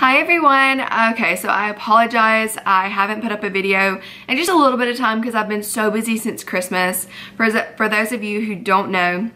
Hi everyone. Okay, so I apologize. I haven't put up a video in just a little bit of time because I've been so busy since Christmas. For those of you who don't know,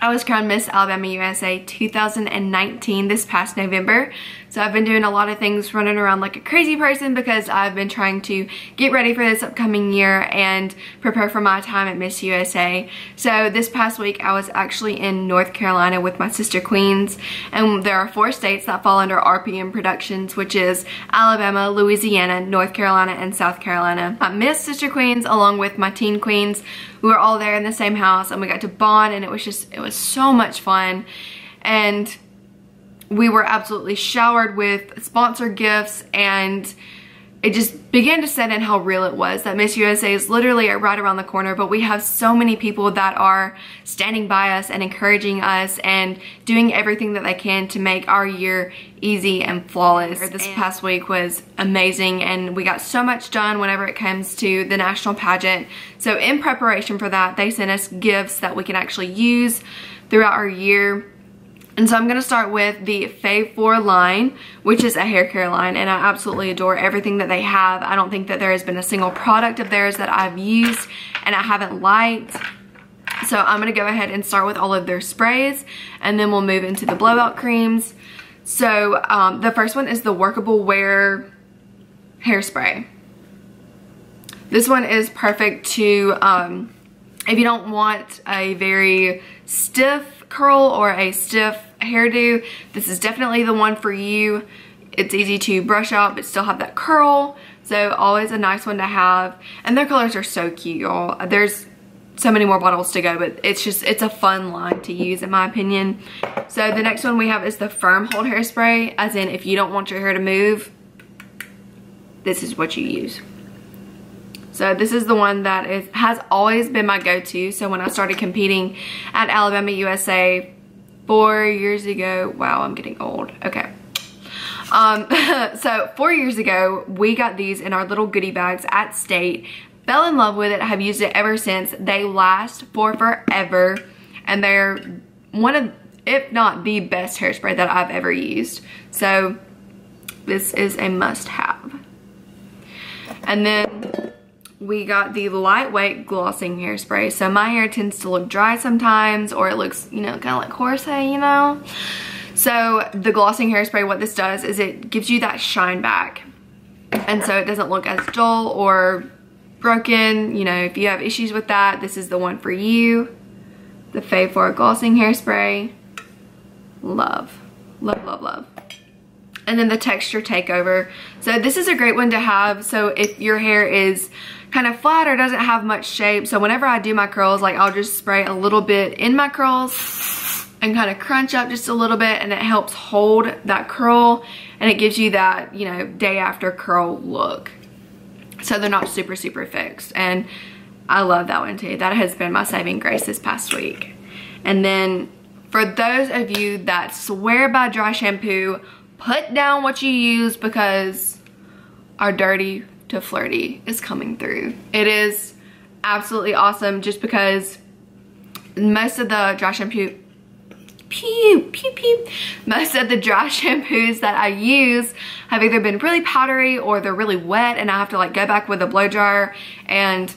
I was crowned Miss Alabama USA 2019 this past November. So I've been doing a lot of things, running around like a crazy person because I've been trying to get ready for this upcoming year and prepare for my time at Miss USA. So this past week I was actually in North Carolina with my sister queens, and there are 4 states that fall under RPM Productions, which is Alabama, Louisiana, North Carolina, and South Carolina. My Miss Sister Queens along with my teen queens, we were all there in the same house and we got to bond, and it was so much fun. And we were absolutely showered with sponsor gifts, and it just began to set in how real it was that Miss USA is literally right around the corner, but we have so many people that are standing by us and encouraging us and doing everything that they can to make our year easy and flawless. This past week was amazing, and we got so much done whenever it comes to the national pageant. So in preparation for that, they sent us gifts that we can actually use throughout our year. And so I'm going to start with the Fave 4 line, which is a hair care line, and I absolutely adore everything that they have. I don't think that there has been a single product of theirs that I've used and I haven't liked. So I'm going to go ahead and start with all of their sprays, and then we'll move into the blowout creams. So the first one is the Workable Wear Hairspray. This one is perfect to, if you don't want a very stiff curl or a stiff hairdo, this is definitely the one for you. It's easy to brush out but still have that curl, so always a nice one to have. And their colors are so cute, y'all. There's so many more bottles to go, but it's a fun line to use in my opinion. So the next one we have is the Firm Hold Hairspray, as in if you don't want your hair to move, this is what you use. So this is the one that has always been my go-to. So when I started competing at Alabama USA 4 years ago, wow, I'm getting old, okay. So 4 years ago, we got these in our little goodie bags at State, fell in love with it, have used it ever since. They last for forever, and they're one of, if not the best hairspray that I've ever used. So this is a must-have. And then we got the lightweight glossing hairspray. So my hair tends to look dry sometimes, or it looks, you know, kind of like horse hair, you know. So the glossing hairspray, what this does is it gives you that shine back, and so it doesn't look as dull or broken. You know, if you have issues with that, this is the one for you. The Fave 4 glossing hairspray. Love, love, love, love. And then the texture takeover. So this is a great one to have. So if your hair is kind of flat or doesn't have much shape, so whenever I do my curls, like I'll just spray a little bit in my curls and kind of crunch up just a little bit, and it helps hold that curl, and it gives you that, you know, day after curl look. So they're not super fixed, and I love that one too. That has been my saving grace this past week. And then for those of you that swear by dry shampoo, put down what you use, because our Dirty to Flirty is coming through. It is absolutely awesome, just because most of the dry shampoo, most of the dry shampoos that I use have either been really powdery or they're really wet, and I have to like go back with a blow dryer, and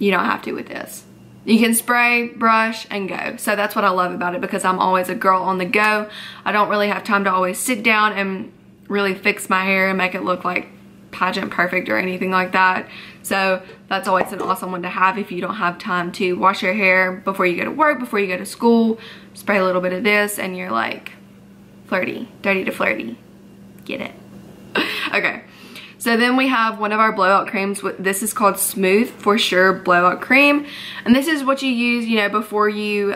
you don't have to with this. You can spray, brush, and go. So that's what I love about it, because I'm always a girl on the go. I don't really have time to always sit down and really fix my hair and make it look like pageant perfect or anything like that. So that's always an awesome one to have if you don't have time to wash your hair before you go to work, before you go to school. Spray a little bit of this and you're like flirty, dirty to flirty. Get it? Okay. So then we have one of our blowout creams. This is called Smooth for Sure Blowout Cream. And this is what you use, you know, before you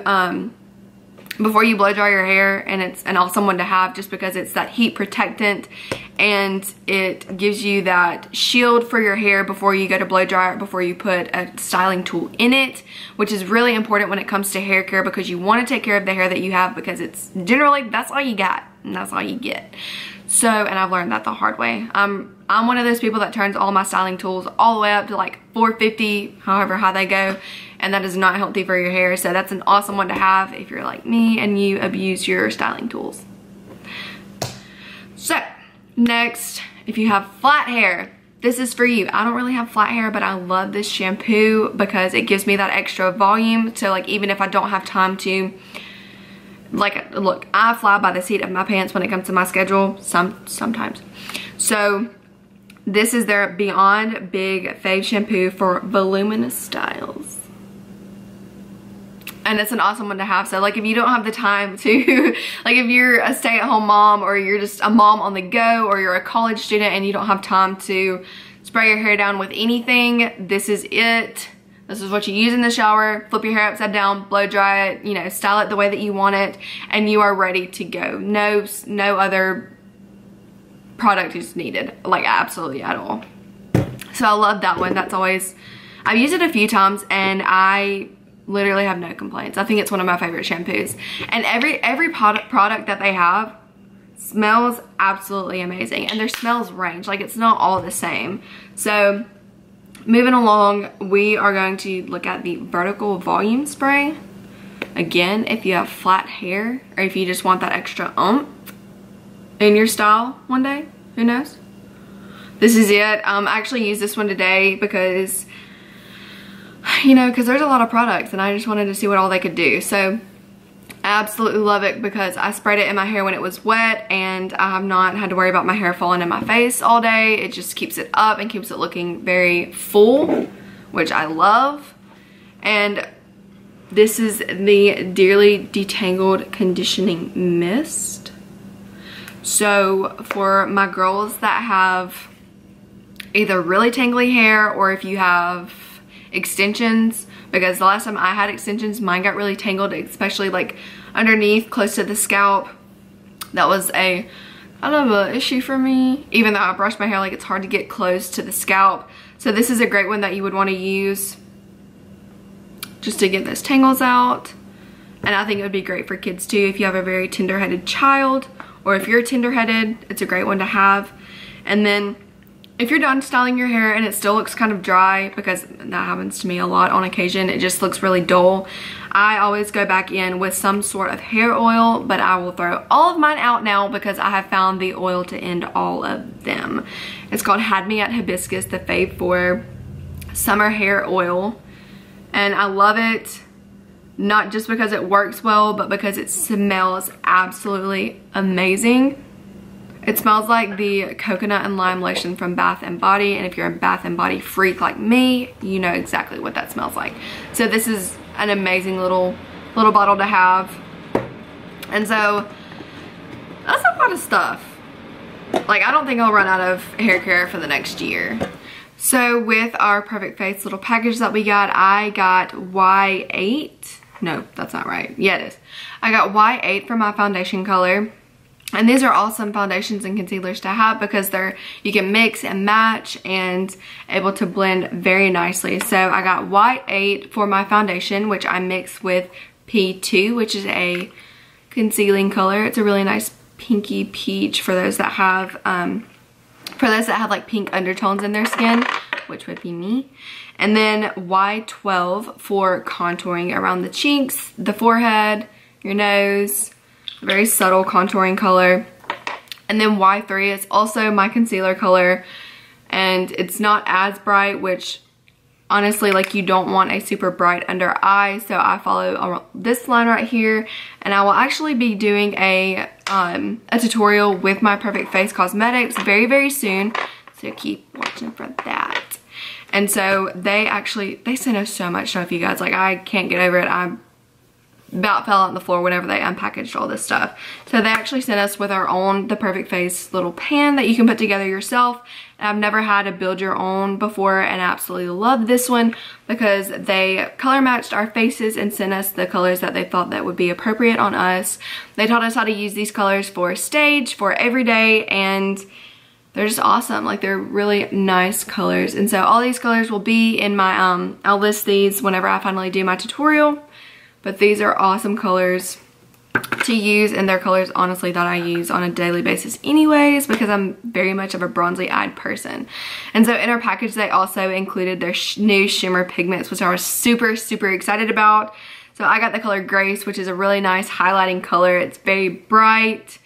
blow dry your hair, and it's an awesome one to have just because it's that heat protectant, and it gives you that shield for your hair before you go to blow dry it, before you put a styling tool in it, which is really important when it comes to hair care, because you want to take care of the hair that you have, because it's generally, that's all you got and that's all you get. So, and I've learned that the hard way. I'm one of those people that turns all my styling tools all the way up to like 450, however high they go, and that is not healthy for your hair. So that's an awesome one to have if you're like me and you abuse your styling tools. So Next, if you have flat hair, this is for you. I don't really have flat hair, but I love this shampoo because it gives me that extra volume. So like, even if I don't have time to, like, look, I fly by the seat of my pants when it comes to my schedule sometimes. So this is their Beyond Big Fave shampoo for voluminous styles. And it's an awesome one to have. So like, if you don't have the time to, like if you're a stay-at-home mom, or you're just a mom on the go, or you're a college student and you don't have time to spray your hair down with anything, this is it. This is what you use in the shower. Flip your hair upside down, blow dry it, you know, style it the way that you want it, and you are ready to go. No other product is needed, like absolutely at all. So I love that one. That's always, I've used it a few times and I literally have no complaints. I think it's one of my favorite shampoos. And every product that they have smells absolutely amazing. And their smells range. Like, it's not all the same. So, moving along, we are going to look at the Vertical Volume Spray. Again, if you have flat hair, or if you just want that extra oomph in your style one day, who knows? This is it. I actually used this one today because, you know, because there's a lot of products and I just wanted to see what all they could do. So I absolutely love it because I sprayed it in my hair when it was wet, and I have not had to worry about my hair falling in my face all day. It just keeps it up and keeps it looking very full, which I love. And this is the Dearly Detangled Conditioning Mist. So for my girls that have either really tangly hair, or if you have extensions, because the last time I had extensions, mine got really tangled, especially like underneath, close to the scalp. That was a kind of an issue for me. Even though I brush my hair, like, it's hard to get close to the scalp. So this is a great one that you would want to use just to get those tangles out. And I think it would be great for kids too if you have a very tender-headed child, or if you're tender-headed, it's a great one to have. And then if you're done styling your hair and it still looks kind of dry, because that happens to me a lot on occasion, it just looks really dull, I always go back in with some sort of hair oil, but I will throw all of mine out now because I have found the oil to end all of them. It's called Had Me at Hibiscus, the Fave 4 Summer Hair Oil. And I love it, not just because it works well, but because it smells absolutely amazing. It smells like the coconut and lime lotion from Bath & Body, and if you're a Bath & Body freak like me, you know exactly what that smells like. So this is an amazing little bottle to have. And so that's a lot of stuff. Like, I don't think I'll run out of hair care for the next year. So with our Perfect Face little package that we got, I got Y8. No, that's not right. Yeah, it is. I got Y8 for my foundation color. And these are awesome foundations and concealers to have because you can mix and match and able to blend very nicely. So I got Y8 for my foundation, which I mix with P2, which is a concealing color. It's a really nice pinky peach for those that have like pink undertones in their skin, which would be me. And then Y12 for contouring around the cheeks, the forehead, your nose. Very subtle contouring color. And then Y3 is also my concealer color, and it's not as bright, which honestly, like, you don't want a super bright under eye, so I follow this line right here. And I will actually be doing a tutorial with my Perfect Face Cosmetics very soon, so keep watching for that. And so they sent us so much stuff, you guys. Like, I can't get over it. I about fell out on the floor whenever they unpackaged all this stuff. So they actually sent us with our own The Perfect Face little pan that you can put together yourself. And I've never had a build your own before, and I absolutely love this one because they color matched our faces and sent us the colors that they thought that would be appropriate on us. They taught us how to use these colors for stage, for everyday, and they're just awesome. Like, they're really nice colors. And so all these colors will be in my, I'll list these whenever I finally do my tutorial. But these are awesome colors to use, and they're colors, honestly, that I use on a daily basis anyways because I'm very much of a bronzy-eyed person. And so in our package, they also included their new Shimmer Pigments, which I was super excited about. So I got the color Grace, which is a really nice highlighting color. It's very bright,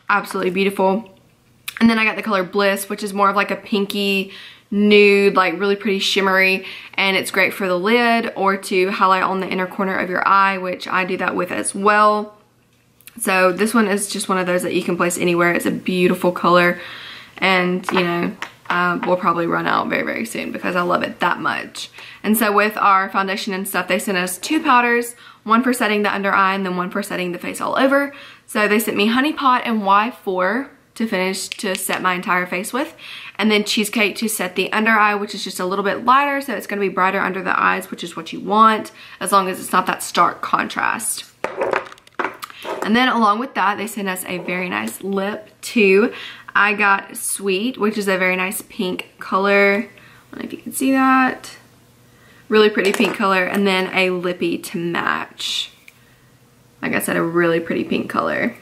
absolutely beautiful. And then I got the color Bliss, which is more of like a pinky nude, like really pretty shimmery, and it's great for the lid or to highlight on the inner corner of your eye, which I do that with as well. So this one is just one of those that you can place anywhere. It's a beautiful color, and you know, will probably run out very, very soon because I love it that much. And so with our foundation and stuff, they sent us 2 powders, one for setting the under eye and then one for setting the face all over. So they sent me Honey Pot and Y4 to finish to set my entire face with, and then Cheesecake to set the under eye, which is just a little bit lighter, so it's going to be brighter under the eyes, which is what you want, as long as it's not that stark contrast. And then along with that, they sent us a very nice lip too. I got Sweet, which is a very nice pink color. I don't know if you can see that. Really pretty pink color, and then a lippy to match. Like I said, a really pretty pink color.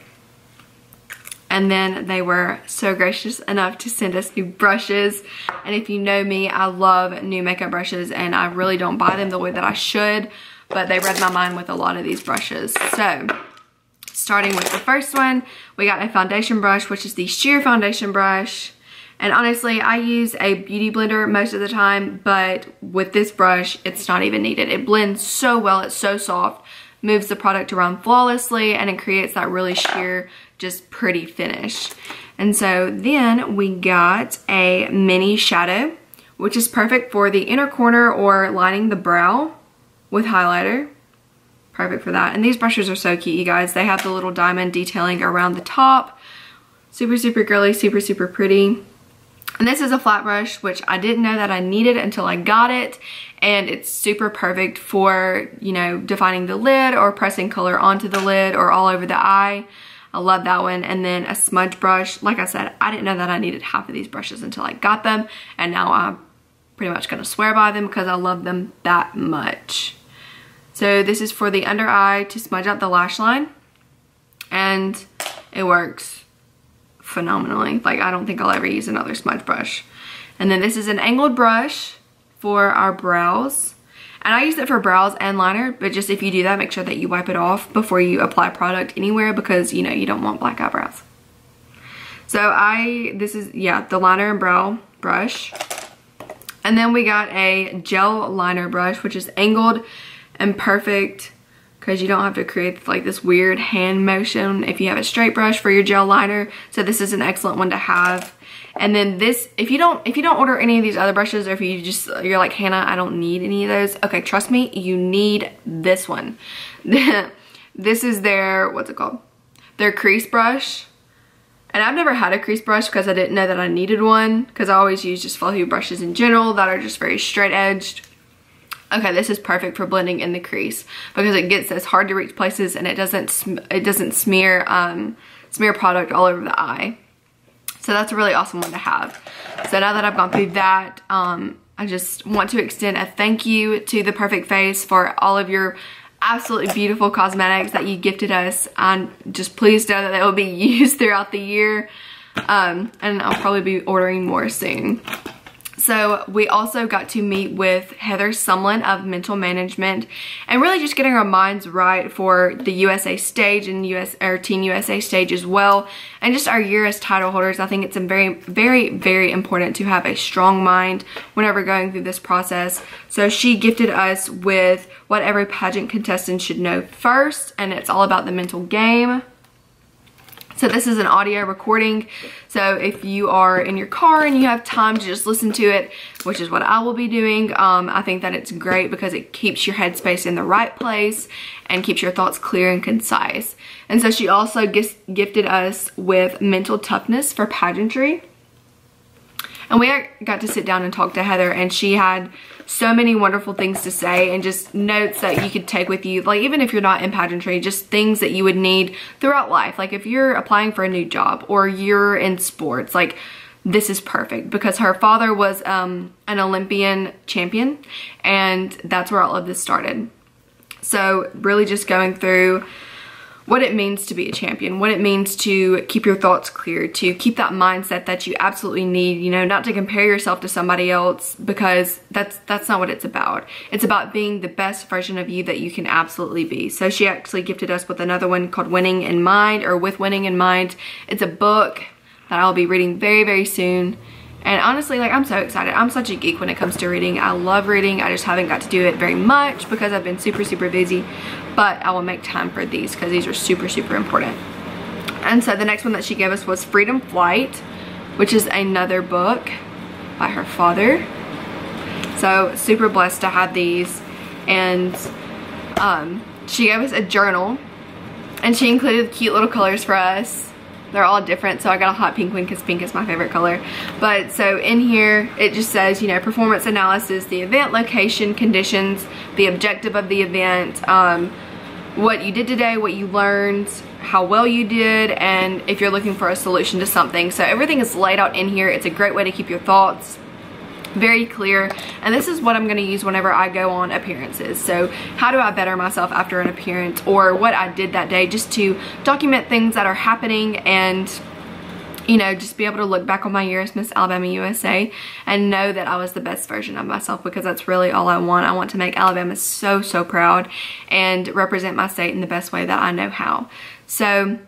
And then they were so gracious enough to send us new brushes. And if you know me, I love new makeup brushes and I really don't buy them the way that I should, but they read my mind with a lot of these brushes. So starting with the first one, we got a foundation brush, which is the sheer foundation brush. And honestly, I use a beauty blender most of the time, but with this brush, it's not even needed. It blends so well, it's so soft, moves the product around flawlessly, and it creates that really sheer, just pretty finish. And so then we got a mini shadow, which is perfect for the inner corner or lining the brow with highlighter. Perfect for that. And these brushes are so cute, you guys. They have the little diamond detailing around the top. Super, super girly, super, super pretty. And this is a flat brush, which I didn't know that I needed until I got it. And it's super perfect for, you know, defining the lid or pressing color onto the lid or all over the eye. I love that one. And then a smudge brush. Like I said, I didn't know that I needed half of these brushes until I got them. And now I'm pretty much gonna swear by them because I love them that much. So this is for the under eye to smudge out the lash line. And it works phenomenally. Like, I don't think I'll ever use another smudge brush. And then this is an angled brush for our brows. And I use it for brows and liner, but just if you do that, make sure that you wipe it off before you apply product anywhere because, you know, you don't want black eyebrows. So this is, yeah, the liner and brow brush. And then we got a gel liner brush, which is angled and perfect because you don't have to create like this weird hand motion if you have a straight brush for your gel liner. So this is an excellent one to have. And then this, if you don't order any of these other brushes, or if you're like, Hannah, I don't need any of those. Okay, trust me, you need this one. This is their, what's it called? Their crease brush. And I've never had a crease brush because I didn't know that I needed one, because I always use just fluffy brushes in general that are just very straight edged. Okay, this is perfect for blending in the crease because it gets those hard to reach places and it doesn't smear product all over the eye. So that's a really awesome one to have. So now that I've gone through that, I just want to extend a thank you to The Perfect Face for all of your absolutely beautiful cosmetics that you gifted us. And just please know that they will be used throughout the year. And I'll probably be ordering more soon. So we also got to meet with Heather Sumlin of Mental Management and really just getting our minds right for the USA stage and Teen USA stage as well. And just our year as title holders, I think it's very, very, very important to have a strong mind whenever going through this process. So she gifted us with what every pageant contestant should know first, and it's all about the mental game. So this is an audio recording, so if you are in your car and you have time to just listen to it, which is what I will be doing, I think that it's great because it keeps your headspace in the right place and keeps your thoughts clear and concise. And so she also gifted us with mental toughness for pageantry. And we got to sit down and talk to Heather, and she had so many wonderful things to say and just notes that you could take with you. Like, even if you're not in pageantry, just things that you would need throughout life. Like if you're applying for a new job or you're in sports, like this is perfect because her father was an Olympian champion, and that's where all of this started. So really just going through what it means to be a champion, what it means to keep your thoughts clear, to keep that mindset that you absolutely need, you know, not to compare yourself to somebody else, because that's not what it's about. It's about being the best version of you that you can absolutely be. So she actually gifted us with another one called Winning in Mind, or With Winning in Mind. It's a book. that I'll be reading very, very soon. And honestly, like, I'm so excited. I'm such a geek when it comes to reading. I love reading. I just haven't got to do it very much because I've been super, super busy. But I will make time for these because these are super, super important. And so the next one that she gave us was Freedom Flight, which is another book by her father. So super blessed to have these. And she gave us a journal. And she included cute little colors for us. They're all different, so I got a hot pink one because pink is my favorite color. But so in here, it just says, you know, performance analysis, the event, location, conditions, the objective of the event, what you did today, what you learned, how well you did, and if you're looking for a solution to something. So everything is laid out in here. It's a great way to keep your thoughts very clear, and this is what I'm going to use whenever I go on appearances. So how do I better myself after an appearance, or what I did that day, just to document things that are happening, and you know, just be able to look back on my year as Miss Alabama USA and know that I was the best version of myself, because that's really all I want. I want to make Alabama so, so proud and represent my state in the best way that I know how. So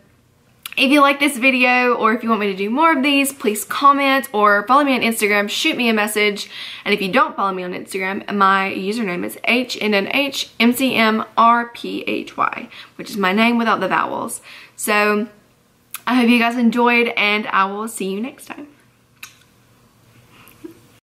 if you like this video, or if you want me to do more of these, please comment or follow me on Instagram, shoot me a message. And if you don't follow me on Instagram, my username is HNNHMCMRPHY, which is my name without the vowels. So I hope you guys enjoyed, and I will see you next time.